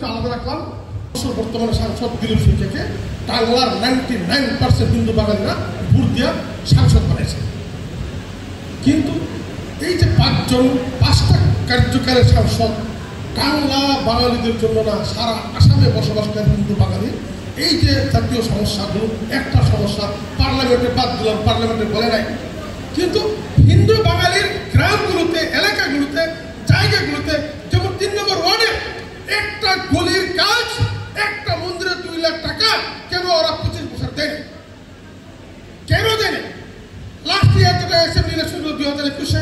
আলাদা রাখলাম। বর্তমানে সাংসদ দিলীপ শইকীয়াকে টাঙ্গলার 99% হিন্দু বাঙালিরা ভোট দিয়ে সাংসদ বানিয়েছে। কিন্তু এই যে 5টা কার্যকালের সাংসদ টাঙ্গলা বাঙালিদের জন্য না, সারা আসামে বসবাসকারী হিন্দু বাঙালি এই যে জাতীয় সমস্যাগুলো একটা সমস্যা পার্লামেন্টে বাদ দিলাম, পার্লামেন্টে বলে নাই। কিন্তু হিন্দু বাঙালির গ্রামগুলোতে, এলাকাগুলোতে, জায়গাগুলোতে, যেমন 3 নম্বর ওয়ার্ডে একটা গলির কাজ, একটা মন্দিরে 2 লাখ টাকা কেন ওরা 25 বছর দেয়? কেন দেয়? লাস্ট ইয়ার যেটা অ্যাসেম্বলি ইলেকশন 2021-এ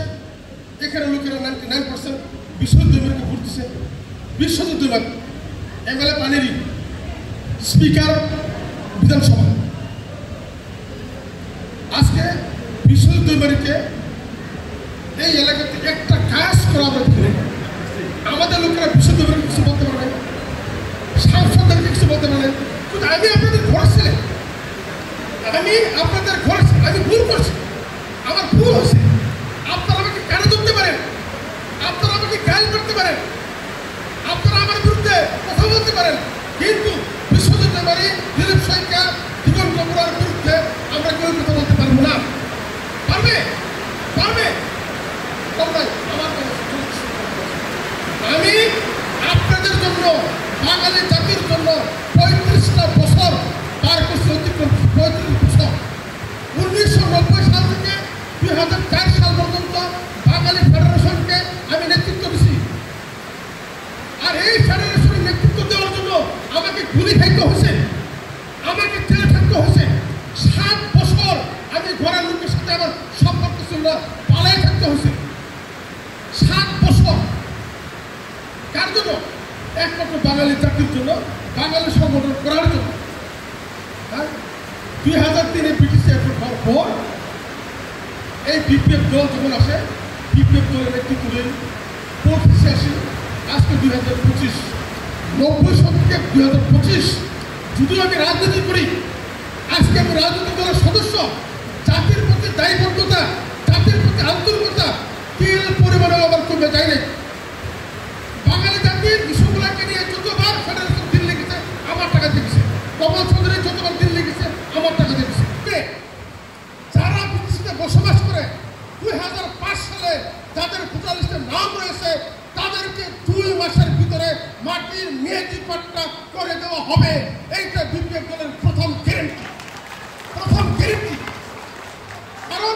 এখানে লোকেরা 99% বিশ্বযুদ্ধকে ভোট দিচ্ছে। বিশ্বযুদ্ধ এমএলএ পানেরি, স্পিকার বিধানসভা। আজকে বিশ্বযুদ্ধ বাড়িতে এই এলাকাতে একটা কাজ করা আমরা দেখি। আমাদের লোকেরা বিশুদ্ধ করে কিছু বলতে পারে, সাংসদদেরকে কিছু বলতে পারে। কিন্তু আমি আপনাদের ঘর ছিলেন, আমি আপনাদের ঘর, আমি ভুল করছি, আমার ভুল হয়েছে। আপনারা আমাকে কেন ধরতে পারেন? আপনারা আমাকে গাল করতে পারেন, আপনারা আমার বিরুদ্ধে কথা বলতে পারেন, কিন্তু বিশ্বযুদ্ধ বাড়ি দিলীপ শইকীয়া, জীবন বগুড়ার বিরুদ্ধে আমরা কেউ কথা বলতে পারবো না। পারবে? পারবে? আমি আপনাদের জন্য, বাঙালি জাতির জন্য 35টা বছর পার করছি, অতিক্রম 35 বছর। 1990 সাল থেকে 2004 সাল পর্যন্ত বাঙালি ফেডারেশনকে আমি নেতৃত্ব দিচ্ছি। আর এই ফেডারেশনের নেতৃত্ব দেওয়ার জন্য আমাকে গুলি খাইতে হয়েছে, আমাকে জেলে থাকতে হয়েছে। 7 বছর আমি ঘরের লোকের সাথে আমার সম্পর্ক ছিল না, পালাই থাকতে হয়েছে। 7 বছর কার জন্য? একমাত্র বাঙালি জাতির জন্য, বাঙালি সংগঠন করার জন্য। 2003-এ ব্রিটিশে হওয়ার পর এই বিপিএফ দল যখন আসে, বিপিএফ দলের নেতৃত্ব দেন 85, আজকে 2025, 90 শতকে 2025। যদিও আমি রাজনীতি করি, আজকে আমি রাজনৈতিক দলের সদস্য। জাতির প্রতি দায়বদ্ধতা, জাতির প্রতি আন্তরিকতা তিল পরিমাণেও আমার কমে যায় নাই। বাঙালি জাতির বিষয়গুলোকে নিয়ে যতবার ফেডারেশন দিল্লি গেছে আমার টাকা দিয়েছে, কমল চৌধুরী যতবার দিল্লি গেছে আমার টাকা দিয়েছে। যারা বিদেশিতে বসবাস করে 2005 সালে যাদের ভোটার লিস্টে নাম রয়েছে তাদেরকে 2 মাসের ভিতরে মাটির মেয়াদি পাট্টা করে দেওয়া হবে। এইটা বিপিএফ দলের প্রথম গ্যারান্টি, প্রথম গ্যারান্টি। কারণ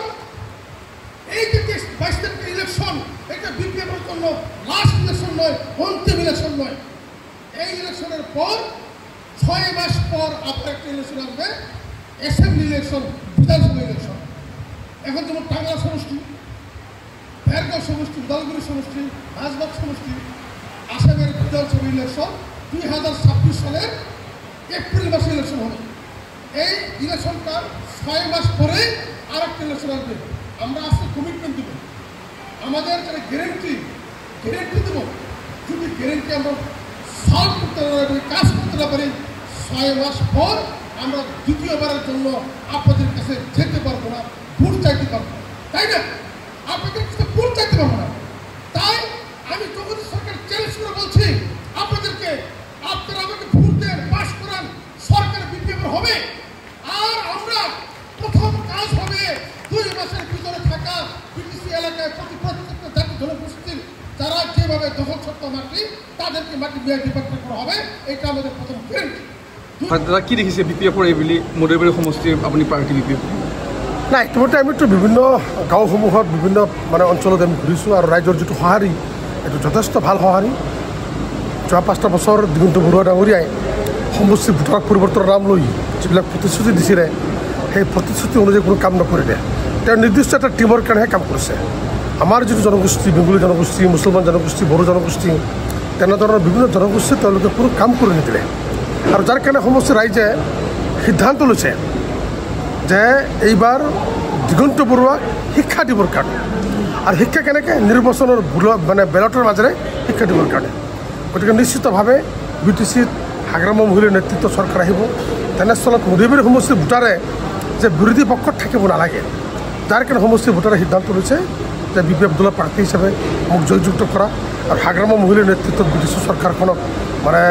এই যে 22 তারিখের ইলেকশন, এটা বিপিএফের জন্য লাস্ট ইলেকশন নয়, অন্তিম ইলেকশন নয়। এই ইলেকশনের পর 6 মাস পর আবার একটা ইলেকশন আসবে, অ্যাসেম্বলি ইলেকশন, বিধানসভা ইলেকশন। এখন যেমন টাঙ্গলা সমষ্টি, ভেরগাঁও সমষ্টি, উদালগুড়ি সমষ্টি, রাজবাগ সমষ্টি, আসামের বিধানসভা ইলেকশন 2026 সালের এপ্রিল মাসে ইলেকশন হবে। এই ইলেকশনটার 6 মাস পরে আর একটা ইলেকশন আসবে। আমরা আজকে কমিটমেন্ট দেবো, আমাদের যারা গ্যারেন্টি দেবো। যদি গ্যারেন্টি আমরা সলভ করতে না পারি, কাজ করতে না পারি, 6 মাস পর আমরা দ্বিতীয়বারের জন্য আপনাদের কাছে যেতে পারবো না, ভোট চাইতে পারবো না, তাই না? আপনাদের কাছে ভোট চাইতে পারবো না। তাই আমি যোগী সরকার চ্যালেঞ্জ করে বলছি আপনাদেরকে, আপনারা আমাকে ভোট দেন, পাস করান, সরকার বিপিএফ হবে। আর আমরা প্রথম কাজ হবে 2 মাসের ভিতরে থাকা বিটিসি এলাকায় প্রত্যেকটা জাতি জনগোষ্ঠীর যারা যেভাবে দখলছত্র মাটি, তাদেরকে মাটি মেয়াদি পাট্টা করা হবে। এটা আমাদের প্রথম গ্যারান্টি। দাদা কি দেখিছে বিপিএফৰ এইবুলি মধুবাৰী সমষ্টিৰ আপুনি পাৰ্টি বিপিএফ? না, ইতিমধ্যে আমিতো বিভিন্ন গাঁওসমূহত বিভিন্ন অঞ্চলত আমি ঘূৰিছোঁ আৰু ৰাইজৰ যিটো সঁহাৰি, এইটো যথেষ্ট ভাল সঁহাৰি। যোৱা 5টা বছৰ দিগন্ত বৰুৱা ডাঙৰীয়াই সমষ্টিৰ ভোটাৰক পৰিৱৰ্তনৰ নাম লৈ যিবিলাক প্ৰতিশ্ৰুতি দিছিলে, সেই প্ৰতিশ্ৰুতি অনুযায়ী কোনো কাম নকৰিলে। তেওঁ নিৰ্দিষ্ট এটা টিমৰ কাৰণেহে কাম কৰিছে। আমাৰ যিটো জনগোষ্ঠী, বেংগলী জনগোষ্ঠী, মুছলমান জনগোষ্ঠী, বড়ো জনগোষ্ঠী, তেনেধৰণৰ বিভিন্ন জনগোষ্ঠী তেওঁলোকে কোনো কাম কৰি নিদিলে। আৰু যাৰ কাৰণে সমষ্টিৰ ৰাইজে সিদ্ধান্ত লৈছে যে এইবাৰ দিগন্ত বৰুৱাক শিক্ষা দিবৰ কাৰণে। আৰু শিক্ষা কেনেকৈ? নিৰ্বাচনৰ বেলটৰ মাজেৰে শিক্ষা দিবৰ কাৰণে। গতিকে নিশ্চিতভাৱে বিটিচিত হাগ্ৰাম মহিলাৰ নেতৃত্ব চৰকাৰ আহিব। তেনেস্থলত মধুবাৰী সমষ্টিৰ ভোটাৰে যে বিৰোধী পক্ষত থাকিব নালাগে, যাৰ কাৰণে সমষ্টিৰ ভোটাৰে সিদ্ধান্ত লৈছে যে বিপিএফ দলৰ প্ৰাৰ্থী হিচাপে মোক জয়যুক্ত কৰা। আৰু হাগ্ৰামা মহিলাৰ নেতৃত্বত ব্ৰিটিছ চৰকাৰখনক মানে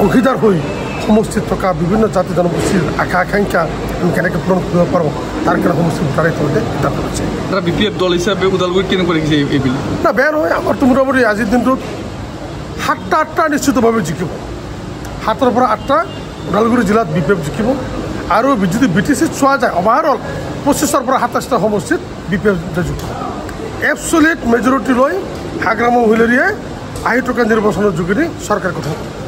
অংশীদাৰ হৈ সমষ্টিত থকা বিভিন্ন জাতি জনগোষ্ঠীৰ আশা আকাংক্ষা আমি কেনেকৈ পূৰণ কৰিব পাৰোঁ তাৰ কাৰণে সমষ্টি ভোটাৰে ইতিমধ্যে সিদ্ধান্ত লৈছে। এটা BPF দল হিচাপে ওদালগুৰিত কেনেকৈ দেখিছে এইবেলি? না বেয়া নহয়, আমাৰতো মোটামুটি আজিৰ দিনটোত 7টা 8টা নিশ্চিতভাৱে জিকিব। 7ৰ পৰা 8টা ওদালগুৰি জিলাত BPF জিকিব। আৰু যদি BTCত চোৱা যায় অভাৰঅল 25ৰ পৰা 27টা সমষ্টিত BPF জিকিব। এবছলিউট মেজৰিটি লৈ হাগ্ৰামা মহিলাৰীয়ে আহি থকা নিৰ্বাচনৰ যোগেদি চৰকাৰ গঠন কৰিব।